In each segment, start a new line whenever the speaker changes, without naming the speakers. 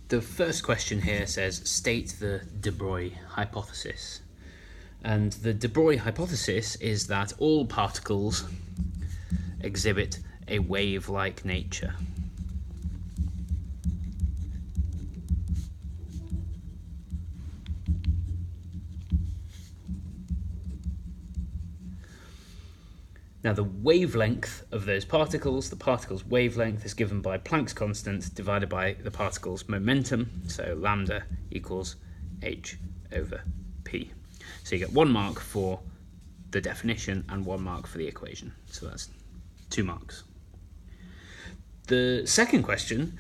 The first question here says, state the de Broglie hypothesis. And the de Broglie hypothesis is that all particles exhibit a wave-like nature. Now the wavelength of those particles, the particle's wavelength, is given by Planck's constant divided by the particle's momentum, so lambda equals h over p. So you get 1 mark for the definition and 1 mark for the equation, so that's 2 marks. The second question,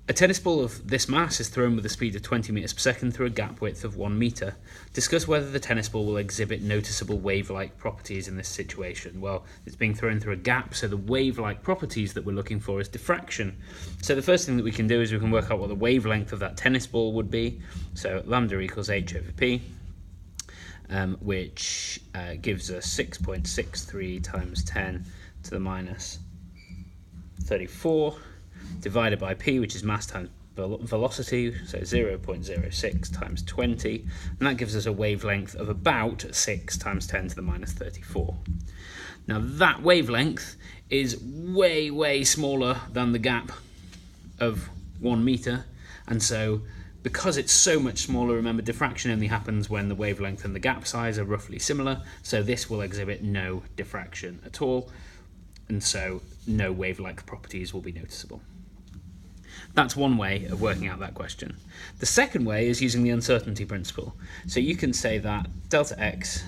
a tennis ball of this mass is thrown with a speed of 20 meters per second through a gap width of 1 meter. Discuss whether the tennis ball will exhibit noticeable wave-like properties in this situation. Well, it's being thrown through a gap, so the wave-like properties that we're looking for is diffraction. So the first thing that we can do is we can work out what the wavelength of that tennis ball would be. So lambda equals h over p, which gives us 6.63 times 10 to the minus 34. Divided by p, which is mass times velocity, so 0.06 times 20, and that gives us a wavelength of about 6 times 10 to the minus 34. Now that wavelength is way, way smaller than the gap of 1 meter, and so because it's so much smaller, remember diffraction only happens when the wavelength and the gap size are roughly similar, so this will exhibit no diffraction at all, and so no wave-like properties will be noticeable. That's one way of working out that question. The second way is using the uncertainty principle. So you can say that delta x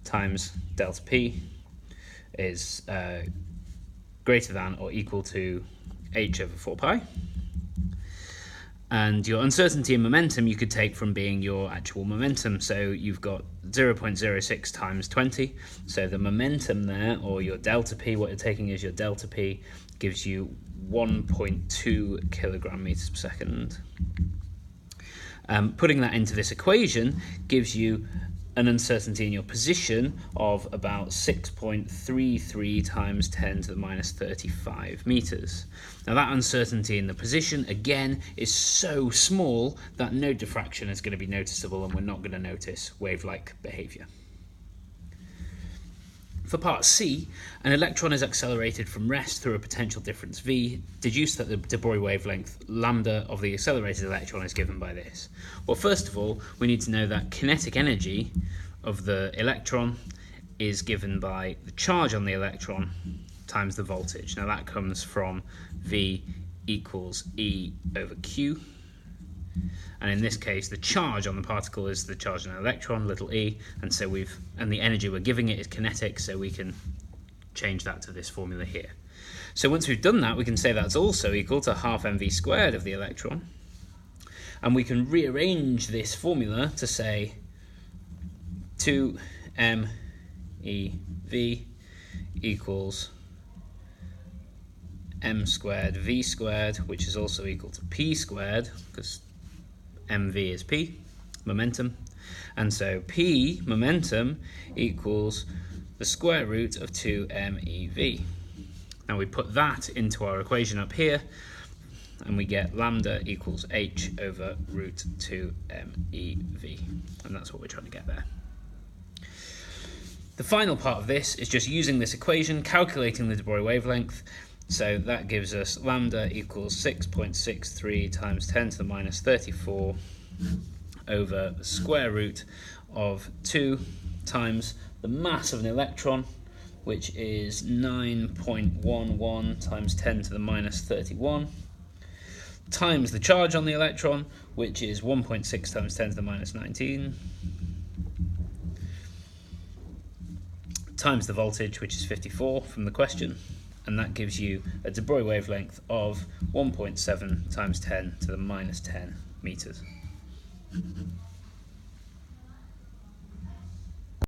times delta p is greater than or equal to h over 4 pi. And your uncertainty and momentum you could take from being your actual momentum. So you've got 0.06 times 20. So the momentum there, or your delta p, what you're taking is your delta p, gives you 1.2 kilogram meters per second. Putting that into this equation gives you an uncertainty in your position of about 6.33 times 10 to the minus 35 meters. Now that uncertainty in the position, again, is so small that no diffraction is going to be noticeable and we're not going to notice wave-like behavior. For part C, an electron is accelerated from rest through a potential difference V. Deduce that the de Broglie wavelength lambda of the accelerated electron is given by this. Well, first of all, we need to know that kinetic energy of the electron is given by the charge on the electron times the voltage. Now that comes from V equals E over Q. And in this case, the charge on the particle is the charge on an electron, little e, and so the energy we're giving it is kinetic, so we can change that to this formula here. So once we've done that, we can say that's also equal to half mv squared of the electron, and we can rearrange this formula to say 2 mev equals m squared v squared, which is also equal to p squared, because mv is p, momentum, and so p, momentum, equals the square root of 2 mev. Now we put that into our equation up here, and we get lambda equals h over root 2 mev, and that's what we're trying to get there. The final part of this is just using this equation, calculating the de Broglie wavelength. So that gives us lambda equals 6.63 times 10 to the minus 34 over the square root of 2 times the mass of an electron, which is 9.11 times 10 to the minus 31, times the charge on the electron, which is 1.6 times 10 to the minus 19, times the voltage, which is 54 from the question, and that gives you a de Broglie wavelength of 1.7 times 10 to the minus 10 meters.